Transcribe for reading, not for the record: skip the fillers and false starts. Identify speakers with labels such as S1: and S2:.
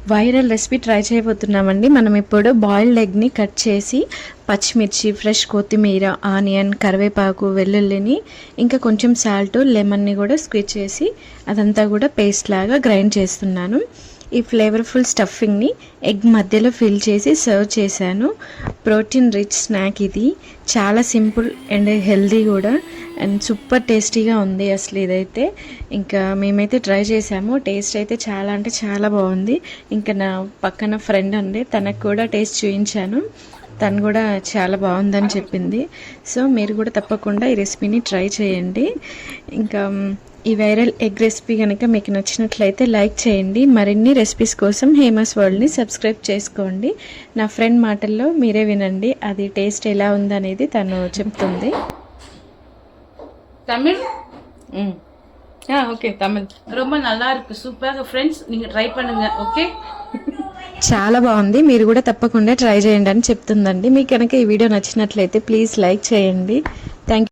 S1: Viral recipe try చేయబోతున్నామండి. మనం ఇప్పుడు boiled ఎగ్ని cut చేసి పచ్చిమిర్చి, ఫ్రెష్ కొత్తిమీర, ఆనియన్, కరివేపాకు, వెల్లుల్లిని ఇంకా కొంచెం సాల్ట్, లెమన్ని కూడా స్క్వీజ్ చేసి అదంతా కూడా పేస్ట్ లాగా గ్రైండ్ చేస్తున్నాను. ఈ ఫ్లేవర్ఫుల్ స్టఫింగ్ని ఎగ్ మధ్యలో ఫిల్ చేసి సర్వ్ చేశాను. ప్రోటీన్ రిచ్ స్నాక్ ఇది. చాలా సింపుల్ అండ్ హెల్దీ కూడా, అండ్ సూపర్ టేస్టీగా ఉంది అసలు ఇదైతే. ఇంకా మేమైతే ట్రై చేసాము. టేస్ట్ అయితే చాలా అంటే చాలా బాగుంది. ఇంకా నా పక్కన ఫ్రెండ్ ఉంది, తనకు కూడా టేస్ట్ చూపించాను. తను కూడా చాలా బాగుందని చెప్పింది. సో మీరు కూడా తప్పకుండా ఈ రెసిపీని ట్రై చేయండి. ఇంకా ఈ వైరల్ ఎగ్ రెసిపీ కనుక మీకు నచ్చినట్లయితే లైక్ చేయండి. మరిన్ని రెసిపీస్ కోసం హేమస్ వరల్డ్ని సబ్స్క్రైబ్ చేసుకోండి. నా ఫ్రెండ్ మాటల్లో మీరే వినండి, అది టేస్ట్ ఎలా ఉందనేది తను చెప్తుంది.
S2: தமிழ்
S1: ఓకే, తమిళ్.
S2: ரொம்ப நல்லா இருக்கு, சூப்பராக ஃப்ரெண்ட்ஸ், நீங்க ட்ரை பண்ணுங்க. ఓకే,
S1: చాలా బాగుంది, మీరు కూడా తప్పకుండా ట్రై చేయండి అని చెప్తుందండి. మీకు కనుక ఈ వీడియో నచ్చినట్లయితే ప్లీజ్ లైక్ చేయండి.